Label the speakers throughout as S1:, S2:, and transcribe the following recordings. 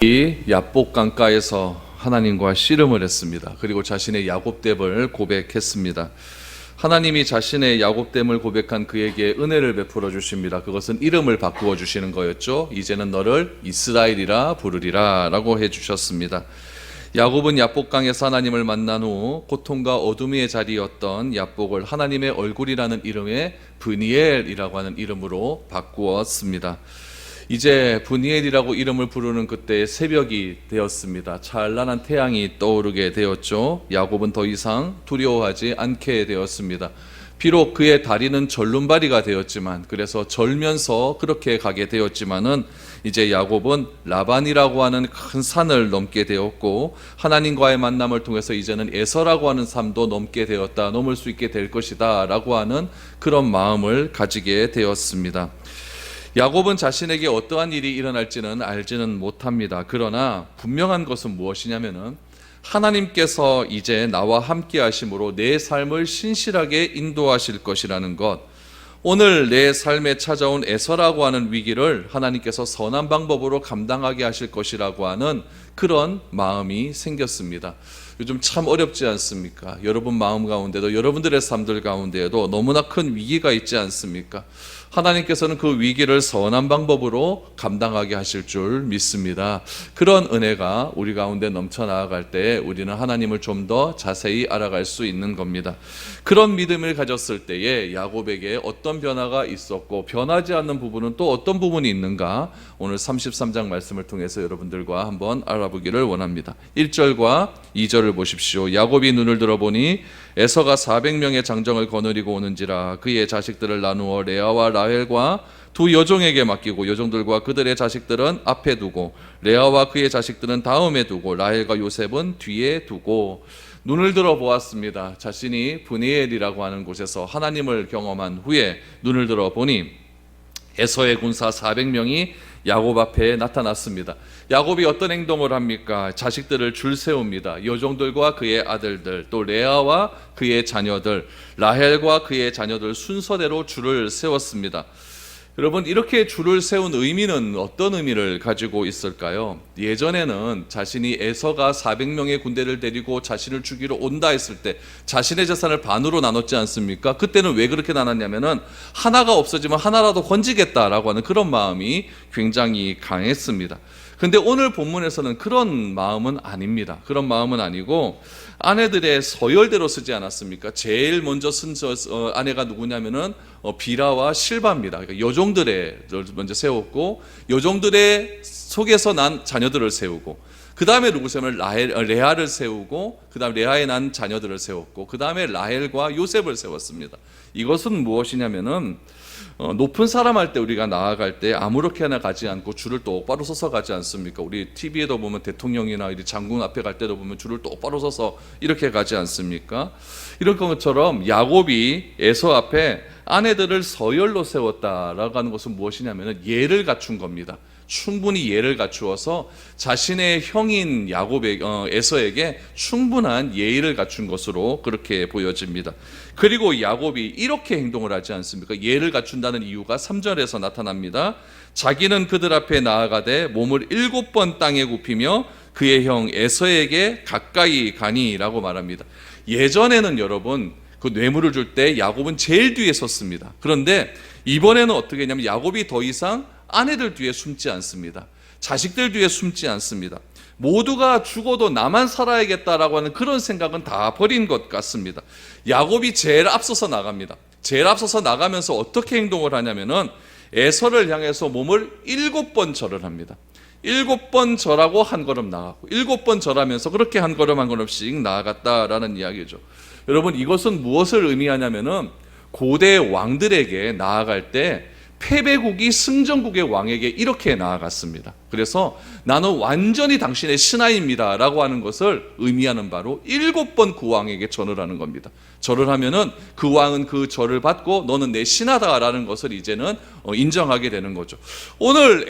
S1: 이 야복 강가에서 하나님과 씨름을 했습니다. 그리고 자신의 야곱됨을 고백했습니다. 하나님이 자신의 야곱됨을 고백한 그에게 은혜를 베풀어 주십니다. 그것은 이름을 바꾸어 주시는 거였죠. 이제는 너를 이스라엘이라 부르리라 라고 해주셨습니다. 야곱은 야복강에서 하나님을 만난 후 고통과 어둠의 자리였던 야복을 하나님의 얼굴이라는 이름의 브니엘이라고 하는 이름으로 바꾸었습니다. 이제 브니엘이라고 이름을 부르는 그때 새벽이 되었습니다. 찬란한 태양이 떠오르게 되었죠. 야곱은 더 이상 두려워하지 않게 되었습니다. 비록 그의 다리는 절름발이가 되었지만, 그래서 절면서 그렇게 가게 되었지만은 이제 야곱은 라반이라고 하는 큰 산을 넘게 되었고, 하나님과의 만남을 통해서 이제는 에서라고 하는 삶도 넘을 수 있게 될 것이다 라고 하는 그런 마음을 가지게 되었습니다. 야곱은 자신에게 어떠한 일이 일어날지는 알지는 못합니다. 그러나 분명한 것은 무엇이냐면은 하나님께서 이제 나와 함께 하심으로 내 삶을 신실하게 인도하실 것이라는 것, 오늘 내 삶에 찾아온 에서라고 하는 위기를 하나님께서 선한 방법으로 감당하게 하실 것이라고 하는 그런 마음이 생겼습니다. 요즘 참 어렵지 않습니까? 여러분 마음 가운데도, 여러분들의 삶들 가운데에도 너무나 큰 위기가 있지 않습니까? 하나님께서는 그 위기를 선한 방법으로 감당하게 하실 줄 믿습니다. 그런 은혜가 우리 가운데 넘쳐 나아갈 때 우리는 하나님을 좀 더 자세히 알아갈 수 있는 겁니다. 그런 믿음을 가졌을 때에 야곱에게 어떤 변화가 있었고, 변하지 않는 부분은 또 어떤 부분이 있는가, 오늘 33장 말씀을 통해서 여러분들과 한번 알아보기를 원합니다. 1절과 2절을 보십시오. 야곱이 눈을 들어보니 에서가 400명의 장정을 거느리고 오는지라. 그의 자식들을 나누어 레아와 라헬과 두 여종에게 맡기고 여종들과 그들의 자식들은 앞에 두고 레아와 그의 자식들은 다음에 두고 라헬과 요셉은 뒤에 두고. 눈을 들어 보았습니다. 자신이 브니엘이라고 하는 곳에서 하나님을 경험한 후에 눈을 들어 보니 에서의 군사 400명이 야곱 앞에 나타났습니다. 야곱이 어떤 행동을 합니까? 자식들을 줄 세웁니다. 여종들과 그의 아들들, 또 레아와 그의 자녀들, 라헬과 그의 자녀들 순서대로 줄을 세웠습니다. 여러분, 이렇게 줄을 세운 의미는 어떤 의미를 가지고 있을까요? 예전에는 자신이 에서가 400명의 군대를 데리고 자신을 죽이러 온다 했을 때 자신의 재산을 반으로 나눴지 않습니까? 그때는 왜 그렇게 나눴냐면은 하나가 없어지면 하나라도 건지겠다라고 하는 그런 마음이 굉장히 강했습니다. 근데 오늘 본문에서는 그런 마음은 아닙니다. 그런 마음은 아니고 아내들의 서열대로 쓰지 않았습니까? 제일 먼저 쓴 아내가 누구냐면은 비라와 실바입니다. 그러니까 여종들의 먼저 세웠고, 여종들의 속에서 난 자녀들을 세우고, 그 다음에 누구 세우면 레아를 세우고, 그 다음에 레아에 난 자녀들을 세웠고, 그 다음에 라헬과 요셉을 세웠습니다. 이것은 무엇이냐면은 높은 사람 할 때 우리가 나아갈 때 아무렇게나 가지 않고 줄을 똑바로 서서 가지 않습니까? 우리 TV에도 보면 대통령이나 장군 앞에 갈 때도 보면 줄을 똑바로 서서 이렇게 가지 않습니까? 이런 것처럼 야곱이 에서 앞에 아내들을 서열로 세웠다라고 하는 것은 무엇이냐면 예를 갖춘 겁니다. 충분히 예를 갖추어서 자신의 형인 에서에게 충분한 예의를 갖춘 것으로 그렇게 보여집니다. 그리고 야곱이 이렇게 행동을 하지 않습니까? 예를 갖춘다는 이유가 3절에서 나타납니다. 자기는 그들 앞에 나아가되 몸을 7번 땅에 굽히며 그의 형 에서에게 가까이 가니라고 말합니다. 예전에는 여러분 그 뇌물을 줄 때 야곱은 제일 뒤에 섰습니다. 그런데 이번에는 어떻게 했냐면 야곱이 더 이상 아내들 뒤에 숨지 않습니다. 자식들 뒤에 숨지 않습니다. 모두가 죽어도 나만 살아야겠다라고 하는 그런 생각은 다 버린 것 같습니다. 야곱이 제일 앞서서 나갑니다. 제일 앞서서 나가면서 어떻게 행동을 하냐면은 에서를 향해서 몸을 7번 절을 합니다. 7번 절하고 한 걸음 나가고 7번 절하면서 그렇게 한 걸음씩 나아갔다라는 이야기죠. 여러분, 이것은 무엇을 의미하냐면은 고대 왕들에게 나아갈 때 패배국이 승전국의 왕에게 이렇게 나아갔습니다. 그래서 나는 완전히 당신의 신하입니다 라고 하는 것을 의미하는 바로 7번 그 왕에게 절을 하는 겁니다. 절을 하면은 그 왕은 그 절을 받고 너는 내 신하다라는 것을 이제는 인정하게 되는 거죠. 오늘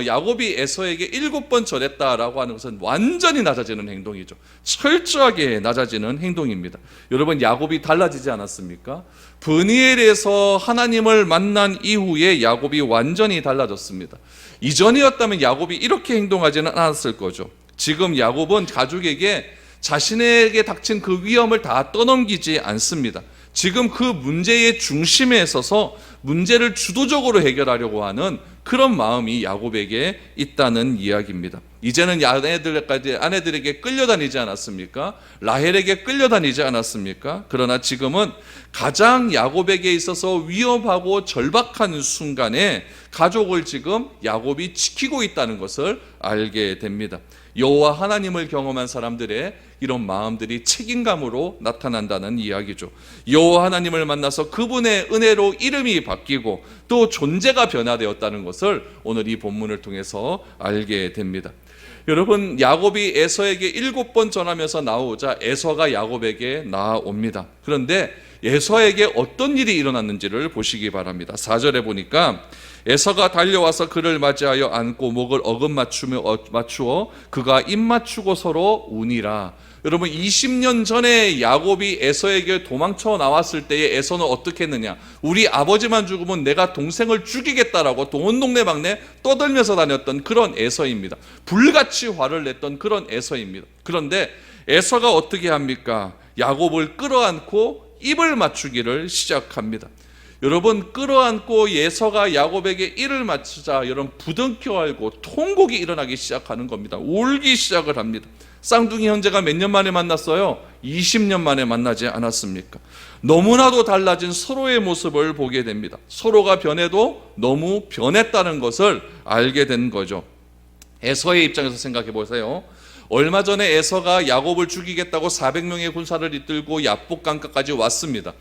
S1: 야곱이 에서에게 7번 절했다라고 하는 것은 완전히 낮아지는 행동이죠. 철저하게 낮아지는 행동입니다. 여러분, 야곱이 달라지지 않았습니까? 브니엘에서 하나님을 만난 이후에 야곱이 완전히 달라졌습니다. 이전이었다면 야곱이 이렇게 행동하지는 않았을 거죠. 지금 야곱은 가족에게 자신에게 닥친 그 위험을 다 떠넘기지 않습니다. 지금 그 문제의 중심에 서서 문제를 주도적으로 해결하려고 하는 그런 마음이 야곱에게 있다는 이야기입니다. 이제는 아내들에게 끌려다니지 않았습니까? 라헬에게 끌려다니지 않았습니까? 그러나 지금은 가장 야곱에게 있어서 위험하고 절박한 순간에 가족을 지금 야곱이 지키고 있다는 것을 알게 됩니다. 여호와 하나님을 경험한 사람들의 이런 마음들이 책임감으로 나타난다는 이야기죠. 여호와 하나님을 만나서 그분의 은혜로 이름이 바뀌고 또 존재가 변화되었다는 것을 오늘 이 본문을 통해서 알게 됩니다. 여러분, 야곱이 에서에게 7번 전하면서 나오자 에서가 야곱에게 나아옵니다. 그런데 에서에게 어떤 일이 일어났는지를 보시기 바랍니다. 4절에 보니까 에서가 달려와서 그를 맞이하여 안고 목을 어금 맞추어 그가 입 맞추고 서로 우니라. 여러분, 20년 전에 야곱이 에서에게 도망쳐 나왔을 때에 에서는 어떻게 했느냐? 우리 아버지만 죽으면 내가 동생을 죽이겠다라고 온 동네방네 떠들면서 다녔던 그런 에서입니다. 불같이 화를 냈던 그런 에서입니다. 그런데 에서가 어떻게 합니까? 야곱을 끌어안고 입을 맞추기를 시작합니다. 여러분, 끌어안고 에서가 야곱에게 입을 맞추자 여러분 부둥켜 알고 통곡이 일어나기 시작하는 겁니다. 울기 시작을 합니다. 쌍둥이 형제가 몇 년 만에 만났어요? 20년 만에 만나지 않았습니까? 너무나도 달라진 서로의 모습을 보게 됩니다. 서로가 변해도 너무 변했다는 것을 알게 된 거죠. 에서의 입장에서 생각해 보세요. 얼마 전에 에서가 야곱을 죽이겠다고 400명의 군사를 이끌고 야복 강가까지 왔습니다.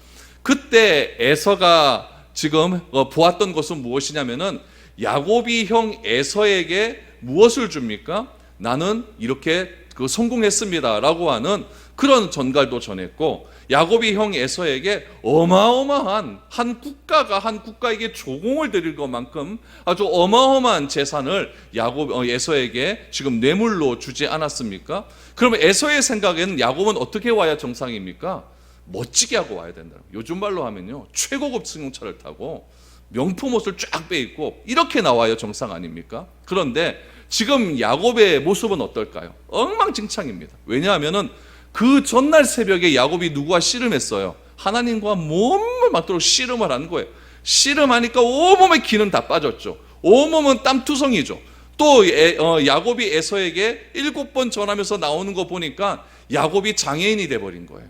S1: 그때 에서가 지금 보았던 것은 무엇이냐면은 야곱이 형 에서에게 무엇을 줍니까? 나는 이렇게 성공했습니다 라고 하는 그런 전갈도 전했고, 야곱이 형 에서에게 어마어마한 한 국가에게 조공을 드릴 것만큼 아주 어마어마한 재산을 에서에게 지금 뇌물로 주지 않았습니까? 그러면 에서의 생각에는 야곱은 어떻게 와야 정상입니까? 멋지게 하고 와야 된다. 요즘 말로 하면요, 최고급 승용차를 타고 명품 옷을 쫙 빼입고 이렇게 나와야 정상 아닙니까? 그런데 지금 야곱의 모습은 어떨까요? 엉망진창입니다. 왜냐하면은 그 전날 새벽에 야곱이 누구와 씨름했어요? 하나님과 몸을 맞도록 씨름을 한 거예요. 씨름하니까 온몸에 기는 다 빠졌죠. 온몸은 땀투성이죠. 또 야곱이 에서에게 7번 전하면서 나오는 거 보니까 야곱이 장애인이 돼버린 거예요.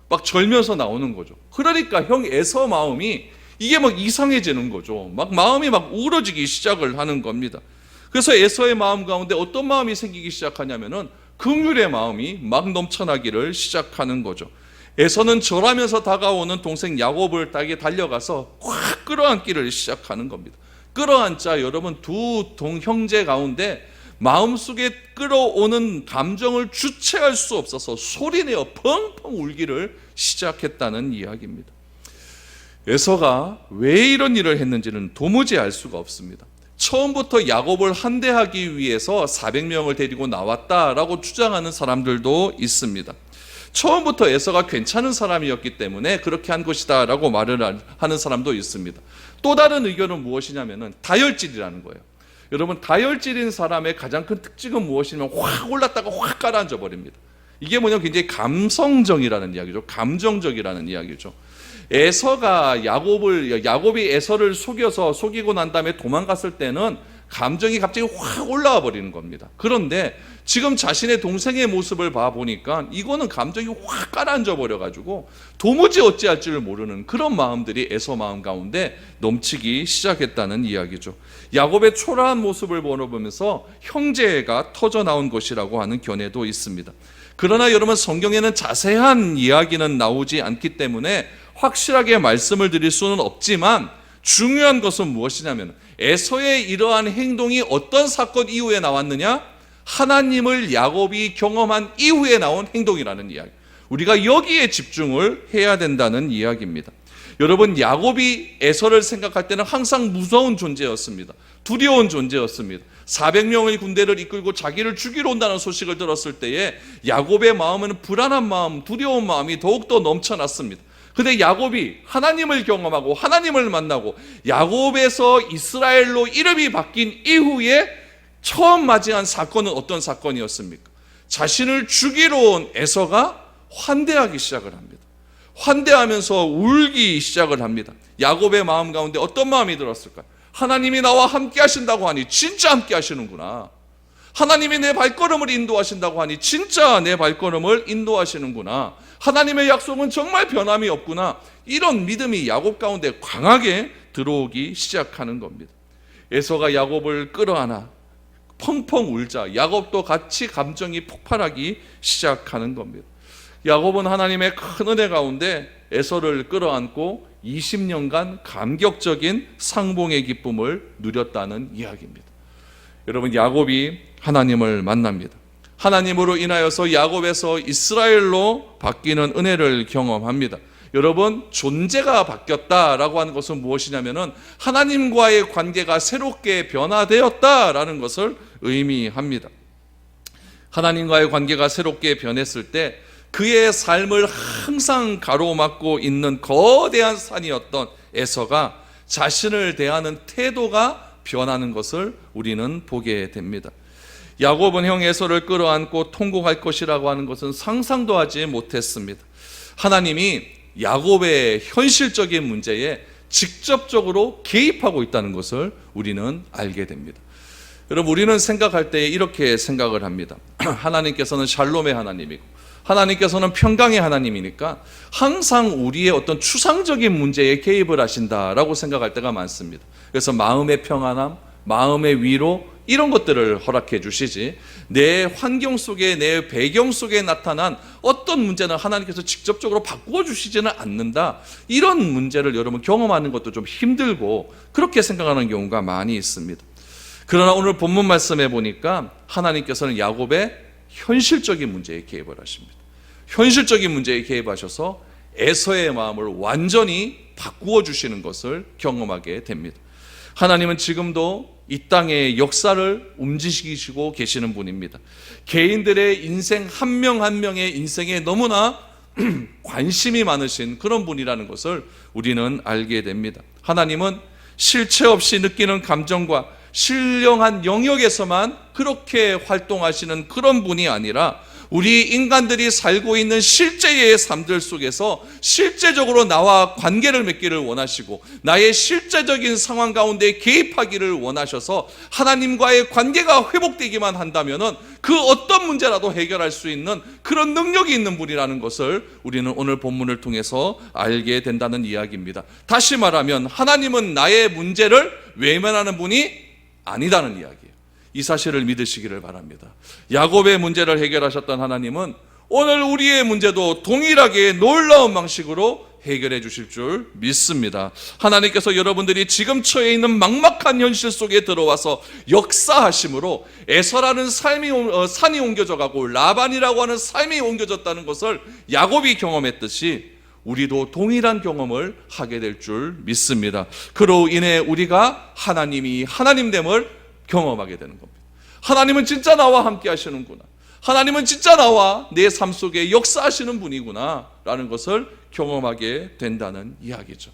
S1: 막 절면서 나오는 거죠. 그러니까 형 에서 마음이 이게 막 이상해지는 거죠. 막 마음이 막 우러지기 시작을 하는 겁니다. 그래서 에서의 마음 가운데 어떤 마음이 생기기 시작하냐면은 긍휼의 마음이 막 넘쳐나기를 시작하는 거죠. 에서는 절하면서 다가오는 동생 야곱을 따게 달려가서 확 끌어안기를 시작하는 겁니다. 끌어안자 여러분, 두 형제 가운데 마음속에 끌어오는 감정을 주체할 수 없어서 소리내어 펑펑 울기를 시작했다는 이야기입니다. 에서가 왜 이런 일을 했는지는 도무지 알 수가 없습니다. 처음부터 야곱을 한대하기 위해서 400명을 데리고 나왔다라고 주장하는 사람들도 있습니다. 처음부터 에서가 괜찮은 사람이었기 때문에 그렇게 한 것이다라고 말을 하는 사람도 있습니다. 또 다른 의견은 무엇이냐면은 다혈질이라는 거예요. 여러분, 다혈질인 사람의 가장 큰 특징은 무엇이냐면 확 올랐다가 확 가라앉아 버립니다. 이게 뭐냐면 굉장히 감성적이라는 이야기죠. 감정적이라는 이야기죠. 야곱이 에서를 속이고 난 다음에 도망갔을 때는 감정이 갑자기 확 올라와 버리는 겁니다. 그런데 지금 자신의 동생의 모습을 봐보니까 이거는 감정이 확 가라앉아 버려가지고 도무지 어찌할지를 모르는 그런 마음들이 에서 마음 가운데 넘치기 시작했다는 이야기죠. 야곱의 초라한 모습을 보면서 형제가 터져 나온 것이라고 하는 견해도 있습니다. 그러나 여러분, 성경에는 자세한 이야기는 나오지 않기 때문에 확실하게 말씀을 드릴 수는 없지만 중요한 것은 무엇이냐면 에서의 이러한 행동이 어떤 사건 이후에 나왔느냐? 하나님을 야곱이 경험한 이후에 나온 행동이라는 이야기. 우리가 여기에 집중을 해야 된다는 이야기입니다. 여러분, 야곱이 에서를 생각할 때는 항상 무서운 존재였습니다. 두려운 존재였습니다. 400명의 군대를 이끌고 자기를 죽이러 온다는 소식을 들었을 때에 야곱의 마음은 불안한 마음, 두려운 마음이 더욱더 넘쳐났습니다. 근데 야곱이 하나님을 경험하고 하나님을 만나고 야곱에서 이스라엘로 이름이 바뀐 이후에 처음 맞이한 사건은 어떤 사건이었습니까? 자신을 죽이러 온 에서가 환대하기 시작을 합니다. 환대하면서 울기 시작을 합니다. 야곱의 마음 가운데 어떤 마음이 들었을까요? 하나님이 나와 함께 하신다고 하니 진짜 함께 하시는구나. 하나님이 내 발걸음을 인도하신다고 하니 진짜 내 발걸음을 인도하시는구나. 하나님의 약속은 정말 변함이 없구나. 이런 믿음이 야곱 가운데 강하게 들어오기 시작하는 겁니다. 에서가 야곱을 끌어안아 펑펑 울자 야곱도 같이 감정이 폭발하기 시작하는 겁니다. 야곱은 하나님의 큰 은혜 가운데 에서를 끌어안고 20년간 감격적인 상봉의 기쁨을 누렸다는 이야기입니다. 여러분, 야곱이 하나님을 만납니다. 하나님으로 인하여서 야곱에서 이스라엘로 바뀌는 은혜를 경험합니다. 여러분, 존재가 바뀌었다라고 하는 것은 무엇이냐면은 하나님과의 관계가 새롭게 변화되었다라는 것을 의미합니다. 하나님과의 관계가 새롭게 변했을 때 그의 삶을 항상 가로막고 있는 거대한 산이었던 에서가 자신을 대하는 태도가 변하는 것을 우리는 보게 됩니다. 야곱은 형 에서를 끌어안고 통곡할 것이라고 하는 것은 상상도 하지 못했습니다. 하나님이 야곱의 현실적인 문제에 직접적으로 개입하고 있다는 것을 우리는 알게 됩니다. 여러분, 우리는 생각할 때 이렇게 생각을 합니다. 하나님께서는 샬롬의 하나님이고 하나님께서는 평강의 하나님이니까 항상 우리의 어떤 추상적인 문제에 개입을 하신다라고 생각할 때가 많습니다. 그래서 마음의 평안함, 마음의 위로 이런 것들을 허락해 주시지 내 환경 속에 내 배경 속에 나타난 어떤 문제는 하나님께서 직접적으로 바꾸어 주시지는 않는다. 이런 문제를 여러분 경험하는 것도 좀 힘들고 그렇게 생각하는 경우가 많이 있습니다. 그러나 오늘 본문 말씀에 보니까 하나님께서는 야곱의 현실적인 문제에 개입을 하십니다. 현실적인 문제에 개입하셔서 에서의 마음을 완전히 바꾸어 주시는 것을 경험하게 됩니다. 하나님은 지금도 이 땅의 역사를 움직이시고 계시는 분입니다. 개인들의 인생 한 명 한 명의 인생에 너무나 관심이 많으신 그런 분이라는 것을 우리는 알게 됩니다. 하나님은 실체 없이 느끼는 감정과 신령한 영역에서만 그렇게 활동하시는 그런 분이 아니라 우리 인간들이 살고 있는 실제의 삶들 속에서 실제적으로 나와 관계를 맺기를 원하시고 나의 실제적인 상황 가운데 개입하기를 원하셔서 하나님과의 관계가 회복되기만 한다면 그 어떤 문제라도 해결할 수 있는 그런 능력이 있는 분이라는 것을 우리는 오늘 본문을 통해서 알게 된다는 이야기입니다. 다시 말하면 하나님은 나의 문제를 외면하는 분이 아니다는 이야기예요. 이 사실을 믿으시기를 바랍니다. 야곱의 문제를 해결하셨던 하나님은 오늘 우리의 문제도 동일하게 놀라운 방식으로 해결해 주실 줄 믿습니다. 하나님께서 여러분들이 지금 처해 있는 막막한 현실 속에 들어와서 역사하심으로 에서라는 산이 옮겨져 가고 라반이라고 하는 삶이 옮겨졌다는 것을 야곱이 경험했듯이 우리도 동일한 경험을 하게 될 줄 믿습니다. 그로 인해 우리가 하나님이 하나님됨을 경험하게 되는 겁니다. 하나님은 진짜 나와 함께 하시는구나. 하나님은 진짜 나와 내 삶 속에 역사하시는 분이구나 라는 것을 경험하게 된다는 이야기죠.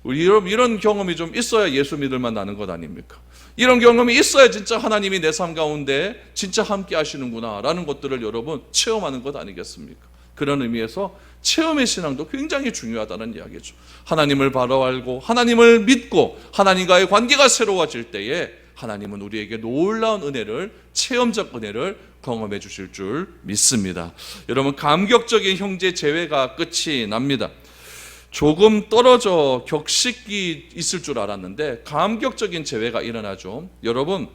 S1: 이런 경험이 좀 있어야 예수 믿을 만나는 것 아닙니까? 이런 경험이 있어야 진짜 하나님이 내 삶 가운데 진짜 함께 하시는구나 라는 것들을 여러분 체험하는 것 아니겠습니까? 그런 의미에서 체험의 신앙도 굉장히 중요하다는 이야기죠. 하나님을 바로 알고 하나님을 믿고 하나님과의 관계가 새로워질 때에 하나님은 우리에게 놀라운 은혜를, 체험적 은혜를 경험해 주실 줄 믿습니다. 여러분, 감격적인 형제 재회가 끝이 납니다. 조금 떨어져 격식이 있을 줄 알았는데 감격적인 재회가 일어나죠. 여러분,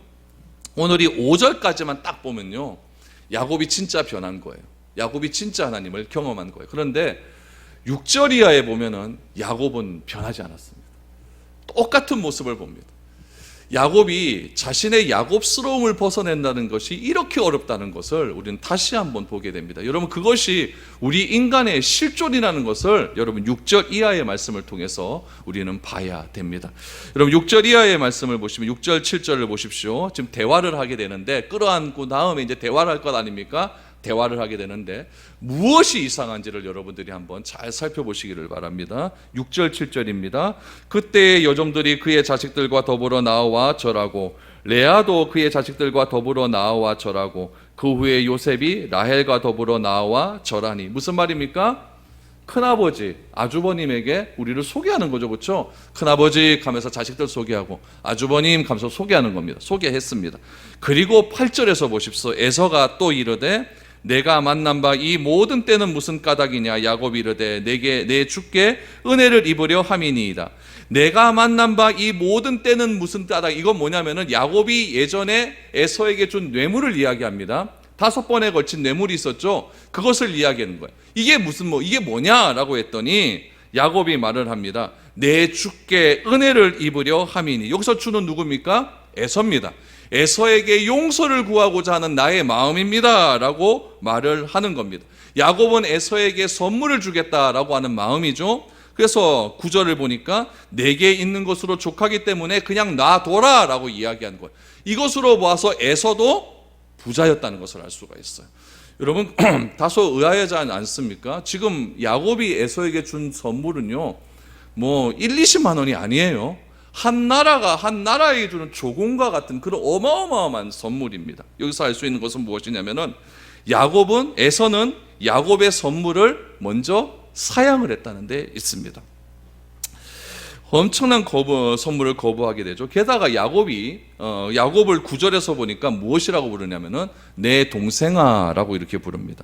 S1: 오늘이 5절까지만 딱 보면요, 야곱이 진짜 변한 거예요. 야곱이 진짜 하나님을 경험한 거예요. 그런데 6절 이하에 보면은 야곱은 변하지 않았습니다. 똑같은 모습을 봅니다. 야곱이 자신의 야곱스러움을 벗어낸다는 것이 이렇게 어렵다는 것을 우리는 다시 한번 보게 됩니다. 여러분, 그것이 우리 인간의 실존이라는 것을 여러분 6절 이하의 말씀을 통해서 우리는 봐야 됩니다. 여러분, 6절 이하의 말씀을 보시면 6절 7절을 보십시오. 지금 대화를 하게 되는데 끌어안고 다음에 이제 대화를 할 것 아닙니까? 대화를 하게 되는데 무엇이 이상한지를 여러분들이 한번 잘 살펴보시기를 바랍니다. 6절 7절입니다. 그때의 여종들이 그의 자식들과 더불어 나와 절하고 레아도 그의 자식들과 더불어 나와 절하고 그 후에 요셉이 라헬과 더불어 나와 절하니. 무슨 말입니까? 큰아버지, 아주버님에게 우리를 소개하는 거죠. 그렇죠? 큰아버지 하면서 자식들 소개하고 아주버님 하면서 소개하는 겁니다. 소개했습니다. 그리고 8절에서 보십시오. 에서가 또 이르되 내가 만난 바 이 모든 때는 무슨 까닭이냐. 야곱이 이르되 내게 내 주께 은혜를 입으려 함이니이다. 내가 만난 바 이 모든 때는 무슨 까닭. 이건 뭐냐면은 야곱이 예전에 에서에게 준 뇌물을 이야기합니다. 5번에 걸친 뇌물이 있었죠. 그것을 이야기하는 거예요. 이게 뭐냐라고 했더니 야곱이 말을 합니다. 내 주께 은혜를 입으려 함이니. 여기서 주는 누굽니까? 에서입니다. 에서에게 용서를 구하고자 하는 나의 마음입니다 라고 말을 하는 겁니다. 야곱은 에서에게 선물을 주겠다라고 하는 마음이죠. 그래서 9절을 보니까 내게 있는 것으로 족하기 때문에 그냥 놔둬라 라고 이야기한 거예요. 이것으로 봐서 에서도 부자였다는 것을 알 수가 있어요. 여러분 다소 의아하지 않습니까? 지금 야곱이 에서에게 준 선물은요 뭐 1, 20만 원이 아니에요. 한 나라에게 주는 조공과 같은 그런 어마어마한 선물입니다. 여기서 알 수 있는 것은 무엇이냐면은 에서는 야곱의 선물을 먼저 사양을 했다는 데 있습니다. 엄청난 선물을 거부하게 되죠. 게다가 야곱을 9절에서 보니까 무엇이라고 부르냐면은 내 동생아라고 이렇게 부릅니다.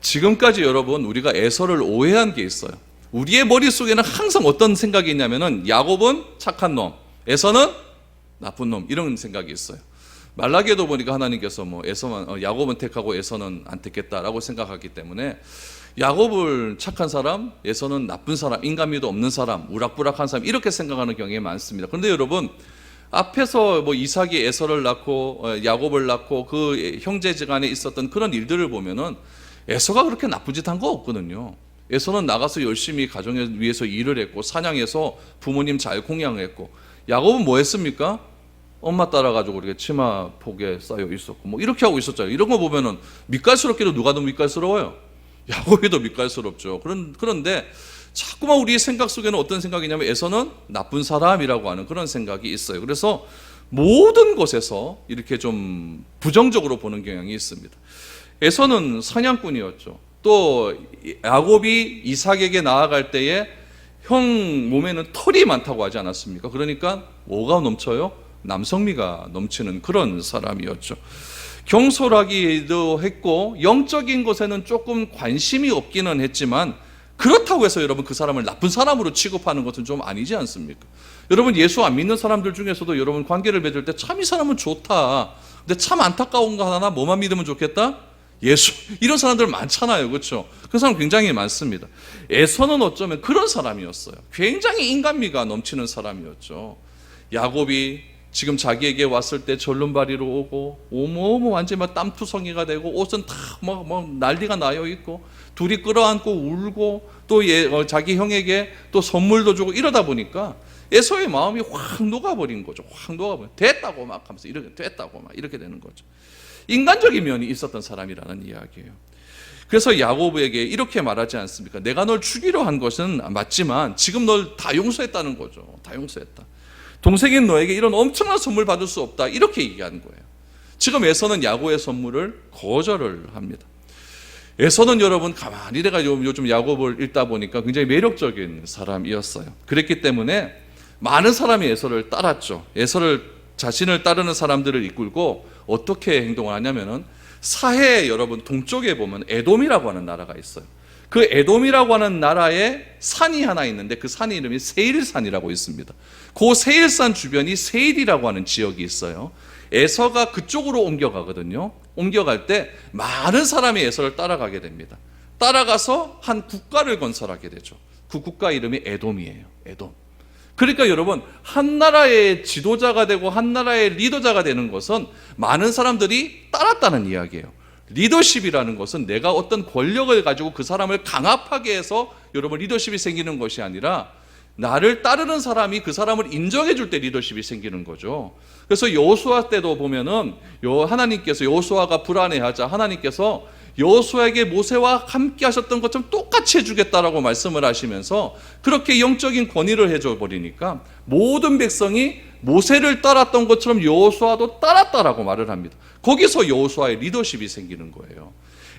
S1: 지금까지 여러분 우리가 에서를 오해한 게 있어요. 우리의 머릿속에는 항상 어떤 생각이 있냐면은 야곱은 착한 놈, 에서는 나쁜 놈, 이런 생각이 있어요. 말라기에도 보니까 하나님께서 야곱은 택하고 에서는 안 택했다라고 생각하기 때문에 야곱을 착한 사람, 에서는 나쁜 사람, 인간미도 없는 사람, 우락부락한 사람, 이렇게 생각하는 경우가 많습니다. 그런데 여러분 앞에서 이삭이 에서를 낳고 야곱을 낳고 그 형제지간에 있었던 그런 일들을 보면은 에서가 그렇게 나쁜 짓 한 거 없거든요. 에서는 나가서 열심히 가정을 위해서 일을 했고 사냥해서 부모님 잘 공양했고, 야곱은 뭐 했습니까? 엄마 따라가지고 이렇게 치마 폭에 쌓여 있었고 뭐 이렇게 하고 있었잖아요. 이런 거 보면은 밑갈스럽게도 누가 더 밑갈스러워요? 야곱이 더 밑갈스럽죠. 그런데 자꾸만 우리의 생각 속에는 어떤 생각이냐면 에서는 나쁜 사람이라고 하는 그런 생각이 있어요. 그래서 모든 것에서 이렇게 좀 부정적으로 보는 경향이 있습니다. 에서는 사냥꾼이었죠. 또 야곱이 이삭에게 나아갈 때에 형 몸에는 털이 많다고 하지 않았습니까? 그러니까 뭐가 넘쳐요? 남성미가 넘치는 그런 사람이었죠. 경솔하기도 했고 영적인 것에는 조금 관심이 없기는 했지만, 그렇다고 해서 여러분 그 사람을 나쁜 사람으로 취급하는 것은 좀 아니지 않습니까? 여러분 예수 안 믿는 사람들 중에서도 여러분 관계를 맺을 때 참 이 사람은 좋다, 근데 참 안타까운 거 하나, 뭐만 믿으면 좋겠다? 예수. 이런 사람들 많잖아요. 그렇죠? 그 사람 굉장히 많습니다. 에서는 어쩌면 그런 사람이었어요. 굉장히 인간미가 넘치는 사람이었죠. 야곱이 지금 자기에게 왔을 때 절름발이로 오고 완전히 막 땀투성이가 되고 옷은 다 막 난리가 나여 있고 둘이 끌어안고 울고 또 자기 형에게 또 선물도 주고 이러다 보니까 에서의 마음이 확 녹아버린 거죠. 확 녹아버린. 됐다고 막 하면서 됐다고 막 이렇게 되는 거죠. 인간적인 면이 있었던 사람이라는 이야기예요. 그래서 야곱에게 이렇게 말하지 않습니까? 내가 널 죽이려 한 것은 맞지만 지금 널 다 용서했다는 거죠. 다 용서했다. 동생인 너에게 이런 엄청난 선물 받을 수 없다, 이렇게 얘기하는 거예요. 지금 에서는 야곱의 선물을 거절을 합니다. 에서는 여러분 가만히 내가지고 요즘 야곱을 읽다 보니까 굉장히 매력적인 사람이었어요. 그랬기 때문에 많은 사람이 에서를 따랐죠. 에서를 자신을 따르는 사람들을 이끌고 어떻게 행동을 하냐면은 사해 여러분 동쪽에 보면 에돔이라고 하는 나라가 있어요. 그 에돔이라고 하는 나라에 산이 하나 있는데 그 산의 이름이 세일산이라고 있습니다. 그 세일산 주변이 세일이라고 하는 지역이 있어요. 에서가 그쪽으로 옮겨가거든요. 옮겨갈 때 많은 사람이 에서를 따라가게 됩니다. 따라가서 한 국가를 건설하게 되죠. 그 국가 이름이 에돔이에요. 에돔. 그러니까 여러분 한 나라의 지도자가 되고 한 나라의 리더자가 되는 것은 많은 사람들이 따랐다는 이야기예요. 리더십이라는 것은 내가 어떤 권력을 가지고 그 사람을 강압하게 해서 여러분 리더십이 생기는 것이 아니라 나를 따르는 사람이 그 사람을 인정해 줄 때 리더십이 생기는 거죠. 그래서 여호수아 때도 보면은 하나님께서 여호수아가 불안해하자 하나님께서 여호수아에게 모세와 함께 하셨던 것처럼 똑같이 해주겠다라고 말씀을 하시면서 그렇게 영적인 권위를 해줘 버리니까 모든 백성이 모세를 따랐던 것처럼 여호수아도 따랐다라고 말을 합니다. 거기서 여호수아의 리더십이 생기는 거예요.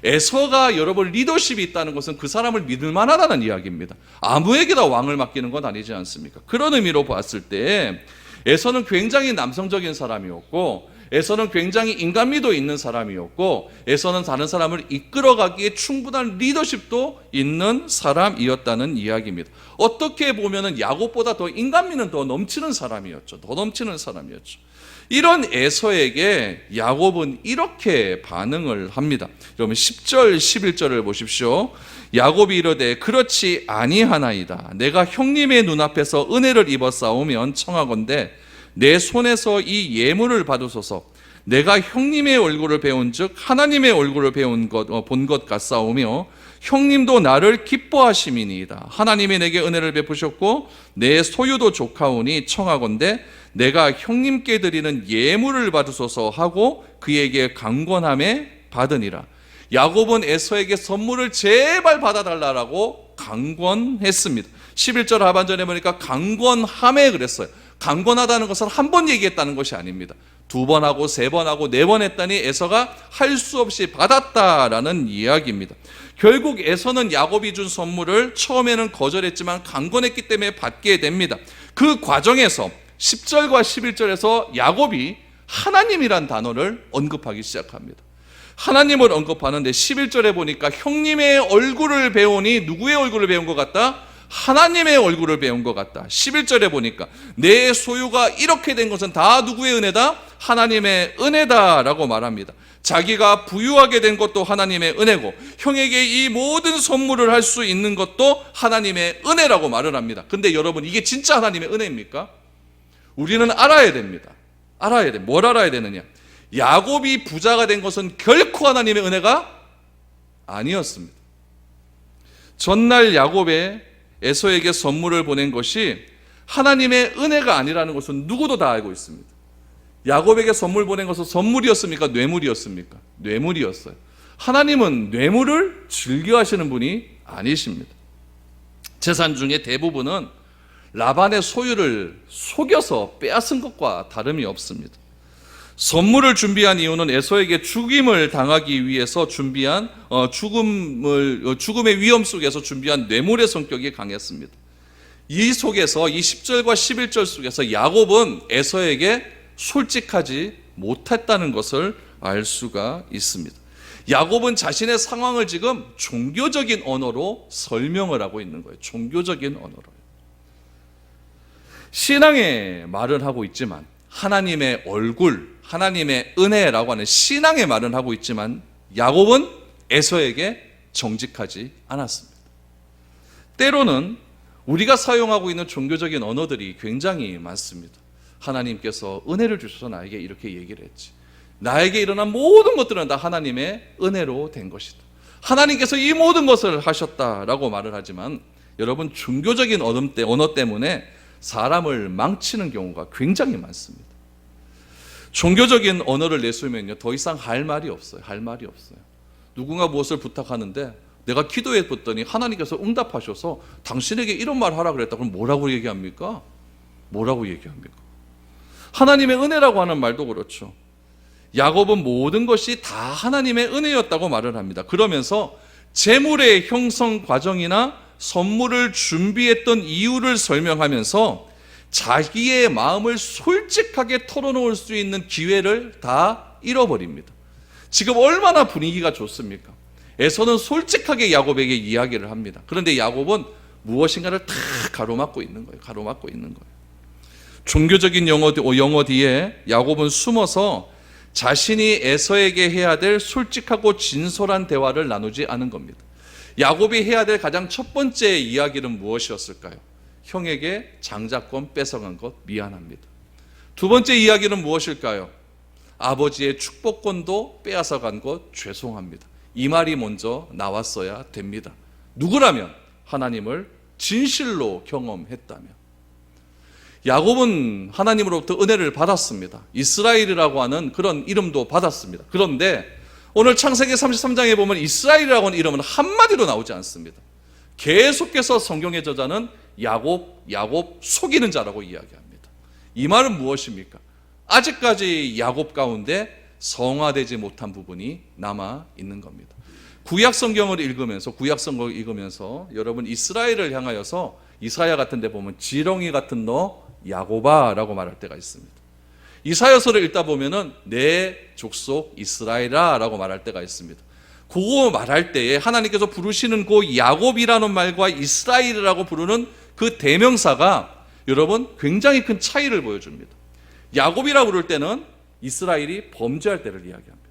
S1: 에서가 여러분 리더십이 있다는 것은 그 사람을 믿을 만하다는 이야기입니다. 아무에게나 왕을 맡기는 건 아니지 않습니까? 그런 의미로 봤을 때 에서는 굉장히 남성적인 사람이었고, 에서는 굉장히 인간미도 있는 사람이었고, 에서는 다른 사람을 이끌어가기에 충분한 리더십도 있는 사람이었다는 이야기입니다. 어떻게 보면은 야곱보다 더 인간미는 더 넘치는 사람이었죠. 더 넘치는 사람이었죠. 이런 에서에게 야곱은 이렇게 반응을 합니다. 여러분 10절 11절을 보십시오. 야곱이 이르되 그렇지 아니하나이다. 내가 형님의 눈앞에서 은혜를 입어 싸우면 청하건대 내 손에서 이 예물을 받으소서. 내가 형님의 얼굴을 배운즉 하나님의 얼굴을 본 것 같사오며 형님도 나를 기뻐하심이니이다. 하나님이 내게 은혜를 베푸셨고 내 소유도 조카오니 청하건대 내가 형님께 드리는 예물을 받으소서 하고 그에게 강권함에 받으니라. 야곱은 에서에게 선물을 제발 받아달라고 강권했습니다. 11절 하반절에 보니까 강권함에 그랬어요. 강권하다는 것은 한 번 얘기했다는 것이 아닙니다. 2번 하고 3번 하고 4번 했더니 에서가 할 수 없이 받았다라는 이야기입니다. 결국 에서는 야곱이 준 선물을 처음에는 거절했지만 강권했기 때문에 받게 됩니다. 그 과정에서 10절과 11절에서 야곱이 하나님이란 단어를 언급하기 시작합니다. 하나님을 언급하는데 11절에 보니까 형님의 얼굴을 배우니 누구의 얼굴을 배운 것 같다? 하나님의 얼굴을 배운 것 같다. 11절에 보니까 내 소유가 이렇게 된 것은 다 누구의 은혜다? 하나님의 은혜다라고 말합니다. 자기가 부유하게 된 것도 하나님의 은혜고 형에게 이 모든 선물을 할 수 있는 것도 하나님의 은혜라고 말을 합니다. 근데 여러분 이게 진짜 하나님의 은혜입니까? 우리는 알아야 됩니다. 알아야 돼. 뭘 알아야 되느냐? 야곱이 부자가 된 것은 결코 하나님의 은혜가 아니었습니다. 전날 야곱의 에서에게 선물을 보낸 것이 하나님의 은혜가 아니라는 것은 누구도 다 알고 있습니다. 야곱에게 선물 보낸 것은 선물이었습니까? 뇌물이었습니까? 뇌물이었어요. 하나님은 뇌물을 즐겨하시는 분이 아니십니다. 재산 중에 대부분은 라반의 소유를 속여서 빼앗은 것과 다름이 없습니다. 선물을 준비한 이유는 에서에게 죽임을 당하기 위해서 준비한 죽음의 위험 속에서 준비한 뇌물의 성격이 강했습니다. 이 속에서 이 10절과 11절 속에서 야곱은 에서에게 솔직하지 못했다는 것을 알 수가 있습니다. 야곱은 자신의 상황을 지금 종교적인 언어로 설명을 하고 있는 거예요. 종교적인 언어로. 신앙의 말을 하고 있지만 하나님의 얼굴, 하나님의 은혜라고 하는 신앙의 말은 하고 있지만 야곱은 에서에게 정직하지 않았습니다. 때로는 우리가 사용하고 있는 종교적인 언어들이 굉장히 많습니다. 하나님께서 은혜를 주셔서 나에게 이렇게 얘기를 했지. 나에게 일어난 모든 것들은 다 하나님의 은혜로 된 것이다. 하나님께서 이 모든 것을 하셨다라고 말을 하지만 여러분 종교적인 언어 때문에 사람을 망치는 경우가 굉장히 많습니다. 종교적인 언어를 내쓰면요 더 이상 할 말이 없어요. 할 말이 없어요. 누군가 무엇을 부탁하는데 내가 기도해 봤더니 하나님께서 응답하셔서 당신에게 이런 말 하라 그랬다. 그럼 뭐라고 얘기합니까? 뭐라고 얘기합니까? 하나님의 은혜라고 하는 말도 그렇죠. 야곱은 모든 것이 다 하나님의 은혜였다고 말을 합니다. 그러면서 재물의 형성 과정이나 선물을 준비했던 이유를 설명하면서 자기의 마음을 솔직하게 털어놓을 수 있는 기회를 다 잃어버립니다. 지금 얼마나 분위기가 좋습니까? 에서는 솔직하게 야곱에게 이야기를 합니다. 그런데 야곱은 무엇인가를 다 가로막고 있는 거예요. 가로막고 있는 거예요. 종교적인 영어 뒤에 야곱은 숨어서 자신이 에서에게 해야 될 솔직하고 진솔한 대화를 나누지 않은 겁니다. 야곱이 해야 될 가장 첫 번째 이야기는 무엇이었을까요? 형에게 장자권 뺏어간 것 미안합니다. 두 번째 이야기는 무엇일까요? 아버지의 축복권도 빼앗아간 것 죄송합니다. 이 말이 먼저 나왔어야 됩니다. 누구라면 하나님을 진실로 경험했다면. 야곱은 하나님으로부터 은혜를 받았습니다. 이스라엘이라고 하는 그런 이름도 받았습니다. 그런데 오늘 창세기 33장에 보면 이스라엘이라고는 이름은 한마디로 나오지 않습니다. 계속해서 성경의 저자는 야곱 속이는 자라고 이야기합니다. 이 말은 무엇입니까? 아직까지 야곱 가운데 성화되지 못한 부분이 남아 있는 겁니다. 구약 성경을 읽으면서 여러분 이스라엘을 향하여서 이사야 같은 데 보면 지렁이 같은 너 야곱아라고 말할 때가 있습니다. 이사야서를 읽다 보면은 내 족속 이스라엘아라고 말할 때가 있습니다. 그거 말할 때에 하나님께서 부르시는 그 야곱이라는 말과 이스라엘이라고 부르는 그 대명사가 여러분 굉장히 큰 차이를 보여줍니다. 야곱이라고 부를 때는 이스라엘이 범죄할 때를 이야기합니다.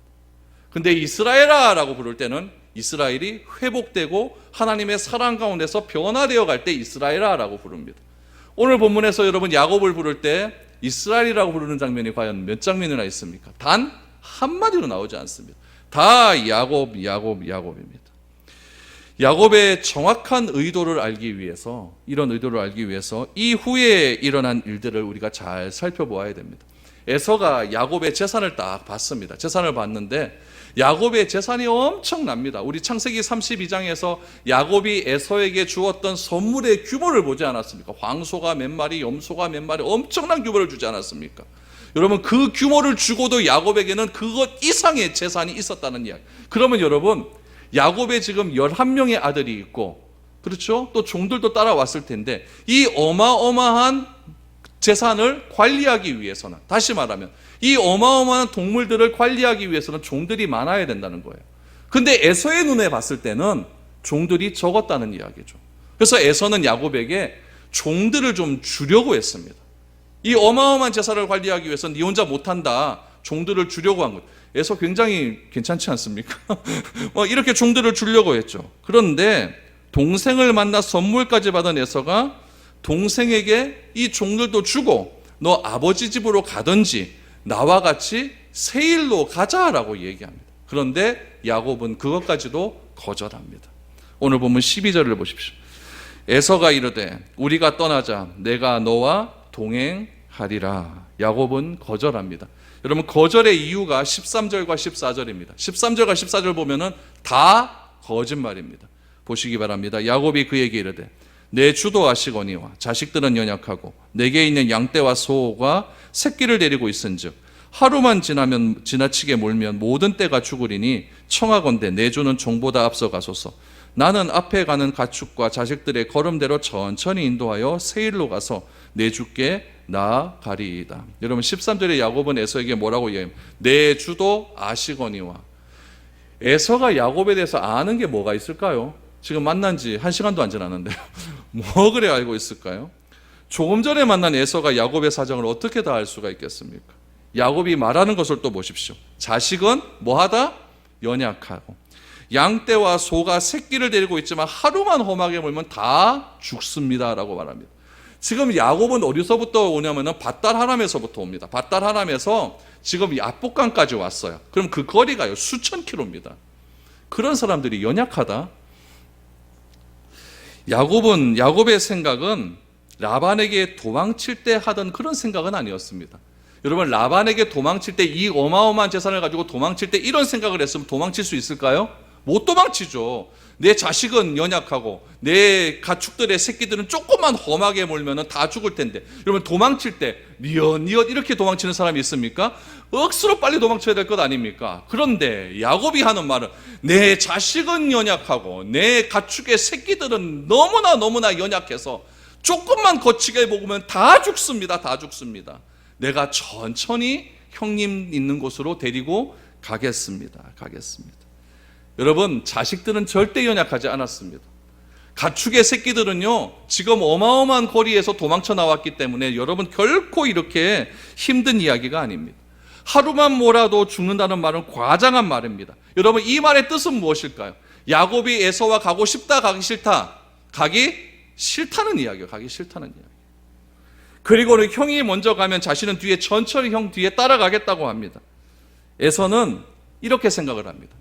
S1: 근데 이스라엘아라고 부를 때는 이스라엘이 회복되고 하나님의 사랑 가운데서 변화되어 갈 때 이스라엘아라고 부릅니다. 오늘 본문에서 여러분 야곱을 부를 때 이스라엘이라고 부르는 장면이 과연 몇 장면이나 있습니까? 단 한마디로 나오지 않습니다. 다 야곱입니다. 야곱의 정확한 의도를 알기 위해서, 이런 의도를 알기 위해서 이후에 일어난 일들을 우리가 잘 살펴보아야 됩니다. 에서가 야곱의 재산을 딱 봤습니다. 재산을 봤는데 야곱의 재산이 엄청납니다. 우리 창세기 32장에서 야곱이 에서에게 주었던 선물의 규모를 보지 않았습니까? 황소가 몇 마리, 염소가 몇 마리, 엄청난 규모를 주지 않았습니까? 여러분 그 규모를 주고도 야곱에게는 그것 이상의 재산이 있었다는 이야기. 그러면 여러분 야곱에 지금 11명의 아들이 있고, 그렇죠? 또 종들도 따라왔을 텐데 이 어마어마한 재산을 관리하기 위해서는, 다시 말하면 이 어마어마한 동물들을 관리하기 위해서는 종들이 많아야 된다는 거예요. 근데 에서의 눈에 봤을 때는 종들이 적었다는 이야기죠. 그래서 에서는 야곱에게 종들을 좀 주려고 했습니다. 이 어마어마한 재산을 관리하기 위해서는 네 혼자 못한다, 종들을 주려고 한 거예요. 에서 굉장히 괜찮지 않습니까? 이렇게 종들을 주려고 했죠. 그런데 동생을 만나 선물까지 받은 에서가 동생에게 이 종들도 주고 너 아버지 집으로 가든지 나와 같이 세일로 가자라고 얘기합니다. 그런데 야곱은 그것까지도 거절합니다. 오늘 보면 12절을 보십시오. 에서가 이르되 우리가 떠나자 내가 너와 동행하리라. 야곱은 거절합니다. 여러분 거절의 이유가 13절과 14절입니다. 13절과 14절 보면은 다 거짓말입니다. 보시기 바랍니다. 야곱이 그에게 이르되 내 주도 아시거니와 자식들은 연약하고 내게 있는 양떼와 소가 새끼를 데리고 있은즉 하루만 지나면 지나치게 몰면 모든 떼가 죽으리니 청하건대 내 주는 종보다 앞서 가소서. 나는 앞에 가는 가축과 자식들의 걸음대로 천천히 인도하여 세일로 가서 내 주께 나아가리이다. 여러분 13절에 야곱은 에서에게 뭐라고 얘기합니까? 내 주도 아시거니와. 에서가 야곱에 대해서 아는 게 뭐가 있을까요? 지금 만난 지 1시간도 안 지났는데요. 뭐 그래 알고 있을까요? 조금 전에 만난 에서가 야곱의 사정을 어떻게 다 알 수가 있겠습니까? 야곱이 말하는 것을 또 보십시오. 자식은 뭐하다? 연약하고 양떼와 소가 새끼를 데리고 있지만 하루만 험하게 물면 다 죽습니다라고 말합니다. 지금 야곱은 어디서부터 오냐면은 밧달 하람에서부터 옵니다. 밧달 하람에서 지금 야복강까지 왔어요. 그럼 그 거리가요 수천 킬로입니다. 그런 사람들이 연약하다? 야곱의 생각은 라반에게 도망칠 때 하던 그런 생각은 아니었습니다. 여러분 라반에게 도망칠 때 이 어마어마한 재산을 가지고 도망칠 때 이런 생각을 했으면 도망칠 수 있을까요? 못 도망치죠. 내 자식은 연약하고 내 가축들의 새끼들은 조금만 험하게 몰면 다 죽을 텐데 여러분 도망칠 때 니엇 이렇게 도망치는 사람이 있습니까? 억수로 빨리 도망쳐야 될 것 아닙니까? 그런데 야곱이 하는 말은 내 자식은 연약하고 내 가축의 새끼들은 너무나 연약해서 조금만 거치게 먹으면 다 죽습니다. 다 죽습니다. 내가 천천히 형님 있는 곳으로 데리고 가겠습니다. 여러분 자식들은 절대 연약하지 않았습니다. 가축의 새끼들은요 지금 어마어마한 거리에서 도망쳐 나왔기 때문에 여러분 결코 이렇게 힘든 이야기가 아닙니다. 하루만 몰아도 죽는다는 말은 과장한 말입니다. 여러분 이 말의 뜻은 무엇일까요? 야곱이 에서와 가고 싶다 가기 싫다? 가기 싫다는 이야기예요. 가기 싫다는 이야기. 그리고는 형이 먼저 가면 자신은 뒤에 천천히 형 뒤에 따라가겠다고 합니다. 에서는 이렇게 생각을 합니다.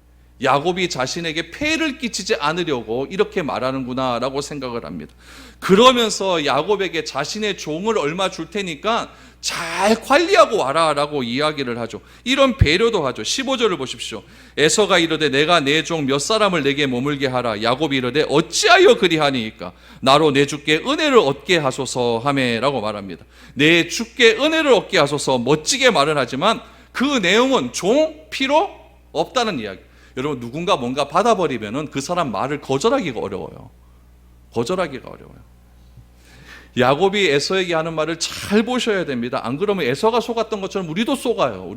S1: 야곱이 자신에게 폐를 끼치지 않으려고 이렇게 말하는구나 라고 생각을 합니다. 그러면서 야곱에게 자신의 종을 얼마 줄 테니까 잘 관리하고 와라라고 이야기를 하죠. 이런 배려도 하죠. 15절을 보십시오. 에서가 이르되 내가 내 종 몇 사람을 내게 머물게 하라. 야곱이 이르되 어찌하여 그리하니이까 나로 내 주께 은혜를 얻게 하소서 하매라고 말합니다. 내 주께 은혜를 얻게 하소서, 멋지게 말을 하지만 그 내용은 종 필요 없다는 이야기. 여러분, 누군가 뭔가 받아버리면은 그 사람 말을 거절하기가 어려워요. 거절하기가 어려워요. 야곱이 에서에게 하는 말을 잘 보셔야 됩니다. 안 그러면 에서가 속았던 것처럼 우리도 속아요.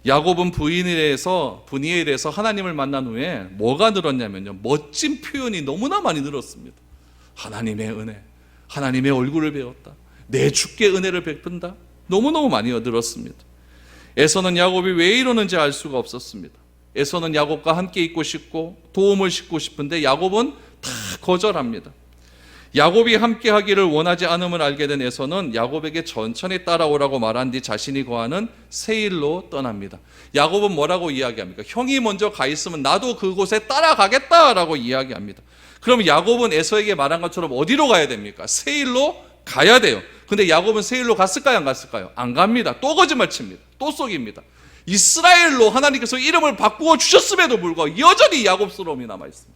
S1: 야곱은 브니엘에서 하나님을 만난 후에 뭐가 늘었냐면요, 멋진 표현이 너무나 많이 늘었습니다. 하나님의 은혜, 하나님의 얼굴을 배웠다, 내 주께 은혜를 베푼다, 너무너무 많이 늘었습니다. 에서는 야곱이 왜 이러는지 알 수가 없었습니다. 에서는 야곱과 함께 있고 싶고 도움을 싣고 싶은데 야곱은 다 거절합니다. 야곱이 함께 하기를 원하지 않음을 알게 된 에서는 야곱에게 천천히 따라오라고 말한 뒤 자신이 거하는 세일로 떠납니다. 야곱은 뭐라고 이야기합니까? 형이 먼저 가 있으면 나도 그곳에 따라가겠다라고 이야기합니다. 그럼 야곱은 에서에게 말한 것처럼 어디로 가야 됩니까? 세일로 가야 돼요. 근데 야곱은 세일로 갔을까요? 안 갔을까요? 안 갑니다. 또 거짓말 칩니다. 또 속입니다. 이스라엘로 하나님께서 이름을 바꾸어 주셨음에도 불구하고 여전히 야곱스러움이 남아있습니다.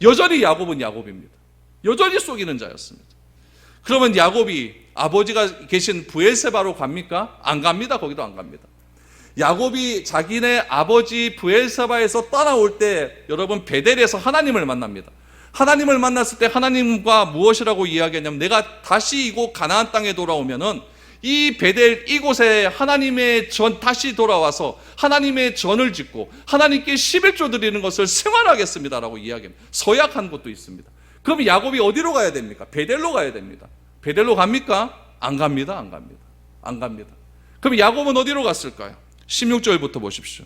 S1: 여전히 야곱은 야곱입니다. 여전히 속이는 자였습니다. 그러면 야곱이 아버지가 계신 브엘세바로 갑니까? 안 갑니다. 거기도 안 갑니다. 야곱이 자기네 아버지 브엘세바에서 떠나올 때 여러분 베델에서 하나님을 만납니다. 하나님을 만났을 때 하나님과 무엇이라고 이야기했냐면, 내가 다시 이곳 가나안 땅에 돌아오면은 이 베델 이곳에 하나님의 전 다시 돌아와서 하나님의 전을 짓고 하나님께 11조 드리는 것을 생활하겠습니다라고 이야기합니다. 서약한 것도 있습니다. 그럼 야곱이 어디로 가야 됩니까? 베델로 가야 됩니다. 베델로 갑니까? 안 갑니다. 안 갑니다. 그럼 야곱은 어디로 갔을까요? 16절부터 보십시오.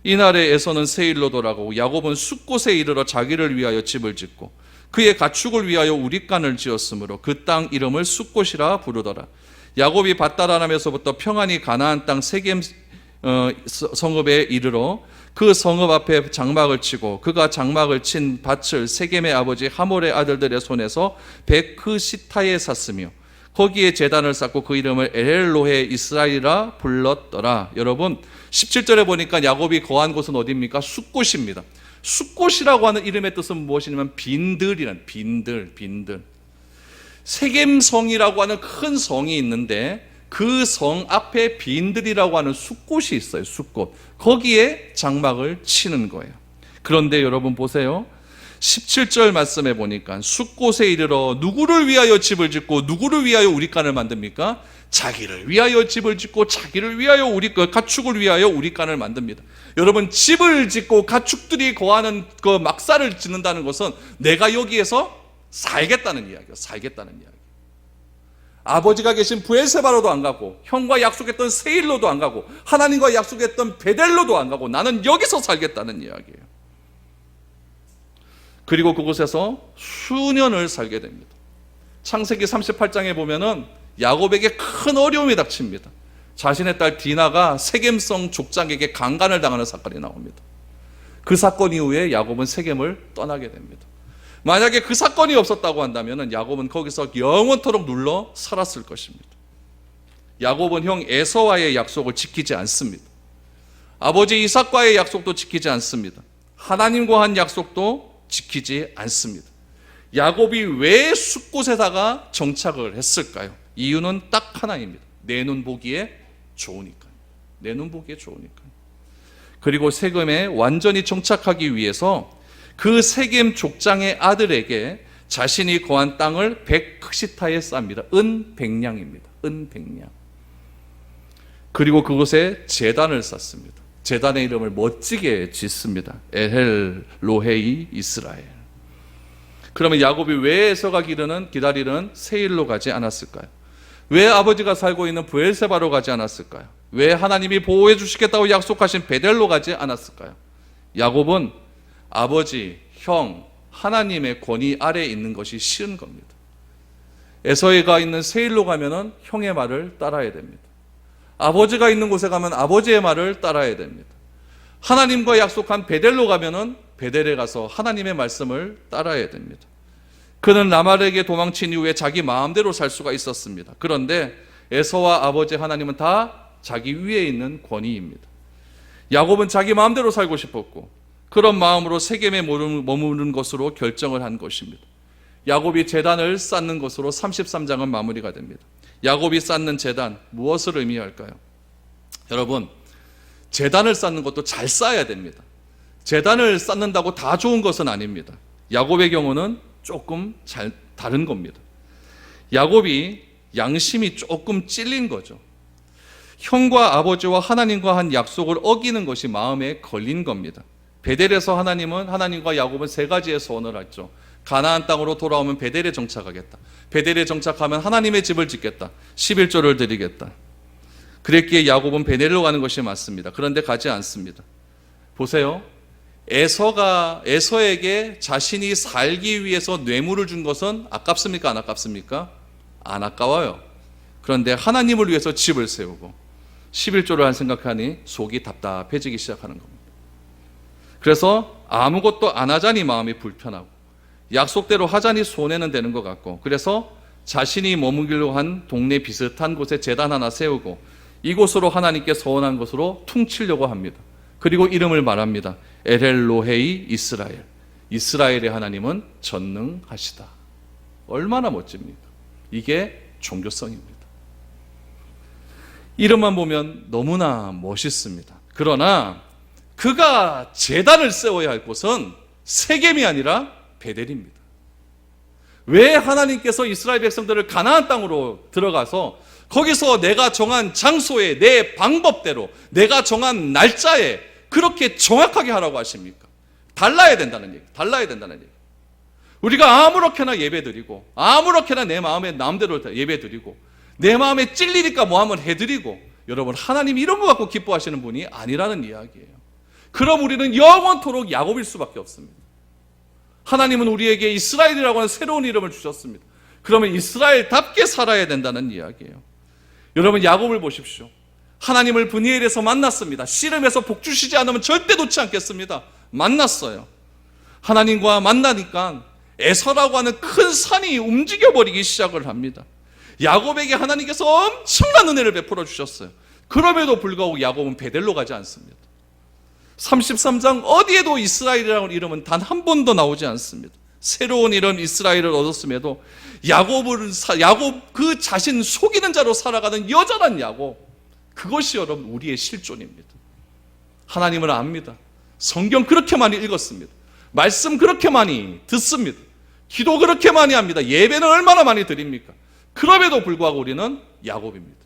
S1: 이날에 에서는 세일로 돌아가고 야곱은 숫곳에 이르러 자기를 위하여 집을 짓고 그의 가축을 위하여 우릿간을 지었으므로 그 땅 이름을 숫곳이라 부르더라. 야곱이 밧다라람에서부터 평안히 가나안 땅 세겜 성읍에 이르러 그 성읍 앞에 장막을 치고 그가 장막을 친 밭을 세겜의 아버지 하몰의 아들들의 손에서 베크시타에 샀으며 거기에 제단을 쌓고 그 이름을 엘로헤 이스라엘이라 불렀더라. 여러분, 17절에 보니까 야곱이 거한 곳은 어디입니까? 숫곳입니다. 숫곳이라고 하는 이름의 뜻은 무엇이냐면 빈들이란, 빈들. 세겜성이라고 하는 큰 성이 있는데 그 성 앞에 빈들이라고 하는 숫곳이 있어요. 숫곳. 거기에 장막을 치는 거예요. 그런데 여러분 보세요. 17절 말씀에 보니까 숫곳에 이르러 누구를 위하여 집을 짓고 누구를 위하여 우릿간을 만듭니까? 자기를 위하여 집을 짓고 자기를 위하여 가축을 위하여 우릿간을 만듭니다. 여러분, 집을 짓고 가축들이 거하는 그 막사를 짓는다는 것은 내가 여기에서 살겠다는 이야기예요. 아버지가 계신 브엘세바로도 안 가고 형과 약속했던 세일로도 안 가고 하나님과 약속했던 베델로도 안 가고 나는 여기서 살겠다는 이야기예요. 그리고 그곳에서 수년을 살게 됩니다. 창세기 38장에 보면은 야곱에게 큰 어려움이 닥칩니다. 자신의 딸 디나가 세겜성 족장에게 강간을 당하는 사건이 나옵니다. 그 사건 이후에 야곱은 세겜을 떠나게 됩니다. 만약에 그 사건이 없었다고 한다면 야곱은 거기서 영원토록 눌러 살았을 것입니다. 야곱은 형 에서와의 약속을 지키지 않습니다. 아버지 이삭과의 약속도 지키지 않습니다. 하나님과 한 약속도 지키지 않습니다. 야곱이 왜 숫곳에다가 정착을 했을까요? 이유는 딱 하나입니다. 내 눈 보기에 좋으니까요. 그리고 세겜에 완전히 정착하기 위해서 그 세겜 족장의 아들에게 자신이 거한 땅을 베크시타에 쌉니다. 은 100냥입니다. 그리고 그곳에 제단을 쌓습니다. 제단의 이름을 멋지게 짓습니다. 엘로헤이 이스라엘. 그러면 야곱이 왜 에서가 기다리는 세일로 가지 않았을까요? 왜 아버지가 살고 있는 브엘세바로 가지 않았을까요? 왜 하나님이 보호해 주시겠다고 약속하신 베델로 가지 않았을까요? 야곱은 아버지, 형, 하나님의 권위 아래에 있는 것이 싫은 겁니다. 에서가 있는 세일로 가면은 형의 말을 따라야 됩니다. 아버지가 있는 곳에 가면 아버지의 말을 따라야 됩니다. 하나님과 약속한 베델로 가면은 베델에 가서 하나님의 말씀을 따라야 됩니다. 그는 라말에게 도망친 이후에 자기 마음대로 살 수가 있었습니다. 그런데 에서와 아버지 하나님은 다 자기 위에 있는 권위입니다. 야곱은 자기 마음대로 살고 싶었고 그런 마음으로 세겜에 머무는 것으로 결정을 한 것입니다. 야곱이 제단을 쌓는 것으로 33장은 마무리가 됩니다. 야곱이 쌓는 제단, 무엇을 의미할까요? 여러분, 제단을 쌓는 것도 잘 쌓아야 됩니다. 제단을 쌓는다고 다 좋은 것은 아닙니다. 야곱의 경우는 조금 다른 겁니다. 야곱이 양심이 조금 찔린 거죠. 형과 아버지와 하나님과 한 약속을 어기는 것이 마음에 걸린 겁니다. 베델에서 하나님과 야곱은 세 가지의 소원을 했죠. 가나안 땅으로 돌아오면 베델에 정착하겠다. 베델에 정착하면 하나님의 집을 짓겠다. 11조를 드리겠다. 그랬기에 야곱은 베델로 가는 것이 맞습니다. 그런데 가지 않습니다. 보세요. 에서에게 자신이 살기 위해서 뇌물을 준 것은 아깝습니까? 안 아깝습니까? 안 아까워요. 그런데 하나님을 위해서 집을 세우고 11조를 한 생각하니 속이 답답해지기 시작하는 겁니다. 그래서 아무것도 안 하자니 마음이 불편하고 약속대로 하자니 손해는 되는 것 같고 그래서 자신이 머무기로 한 동네 비슷한 곳에 제단 하나 세우고 이곳으로 하나님께 서원한 것으로 퉁치려고 합니다. 그리고 이름을 말합니다. 엘헬로헤이 이스라엘. 이스라엘의 하나님은 전능하시다. 얼마나 멋집니까? 이게 종교성입니다. 이름만 보면 너무나 멋있습니다. 그러나 그가 제단을 세워야 할 곳은 세겜이 아니라 베델입니다. 왜 하나님께서 이스라엘 백성들을 가나안 땅으로 들어가서 거기서 내가 정한 장소에 내 방법대로 내가 정한 날짜에 그렇게 정확하게 하라고 하십니까? 달라야 된다는 얘기. 우리가 아무렇게나 예배드리고 아무렇게나 내 마음에 마음대로 예배드리고 내 마음에 찔리니까 뭐 한번 해드리고 여러분 하나님 이런 거 갖고 기뻐하시는 분이 아니라는 이야기예요. 그럼 우리는 영원토록 야곱일 수밖에 없습니다. 하나님은 우리에게 이스라엘이라고 하는 새로운 이름을 주셨습니다. 그러면 이스라엘답게 살아야 된다는 이야기예요. 여러분 야곱을 보십시오. 하나님을 브니엘에서 만났습니다. 씨름에서 복 주시지 않으면 절대 놓지 않겠습니다. 만났어요. 하나님과 만나니까 에서라고 하는 큰 산이 움직여버리기 시작을 합니다. 야곱에게 하나님께서 엄청난 은혜를 베풀어 주셨어요. 그럼에도 불구하고 야곱은 베델로 가지 않습니다. 33장 어디에도 이스라엘이라는 이름은 단 한 번도 나오지 않습니다. 새로운 이런 이스라엘을 얻었음에도 야곱 그 자신 속이는 자로 살아가는 여전한 야곱, 그것이 여러분 우리의 실존입니다. 하나님을 압니다. 성경 그렇게 많이 읽었습니다. 말씀 그렇게 많이 듣습니다. 기도 그렇게 많이 합니다. 예배는 얼마나 많이 드립니까? 그럼에도 불구하고 우리는 야곱입니다.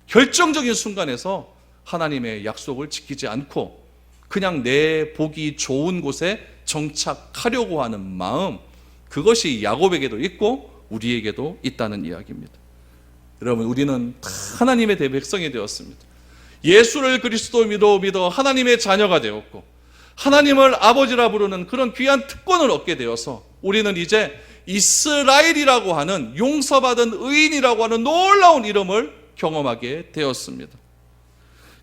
S1: 결정적인 순간에서 하나님의 약속을 지키지 않고 그냥 내 보기 좋은 곳에 정착하려고 하는 마음, 그것이 야곱에게도 있고 우리에게도 있다는 이야기입니다. 여러분 우리는 다 하나님의 대백성이 되었습니다. 예수를 그리스도로 믿어 하나님의 자녀가 되었고 하나님을 아버지라 부르는 그런 귀한 특권을 얻게 되어서 우리는 이제 이스라엘이라고 하는 용서받은 의인이라고 하는 놀라운 이름을 경험하게 되었습니다.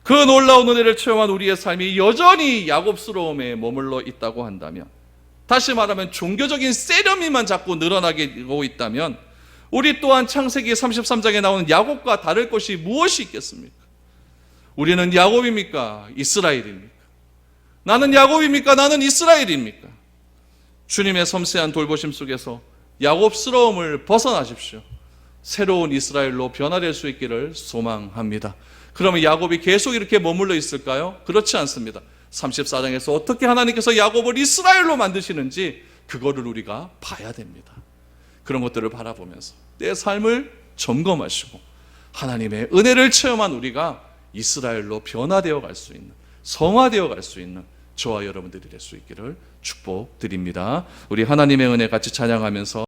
S1: 그 놀라운 은혜를 체험한 우리의 삶이 여전히 야곱스러움에 머물러 있다고 한다면, 다시 말하면 종교적인 세련미만 자꾸 늘어나고 있다면 우리 또한 창세기 33장에 나오는 야곱과 다를 것이 무엇이 있겠습니까? 우리는 야곱입니까? 이스라엘입니까? 나는 야곱입니까? 나는 이스라엘입니까? 주님의 섬세한 돌보심 속에서 야곱스러움을 벗어나십시오. 새로운 이스라엘로 변화될 수 있기를 소망합니다. 그러면 야곱이 계속 이렇게 머물러 있을까요? 그렇지 않습니다. 34장에서 어떻게 하나님께서 야곱을 이스라엘로 만드시는지 그거를 우리가 봐야 됩니다. 그런 것들을 바라보면서 내 삶을 점검하시고 하나님의 은혜를 체험한 우리가 이스라엘로 변화되어 갈 수 있는, 성화되어 갈 수 있는 저와 여러분들이 될 수 있기를 축복드립니다. 우리 하나님의 은혜 같이 찬양하면서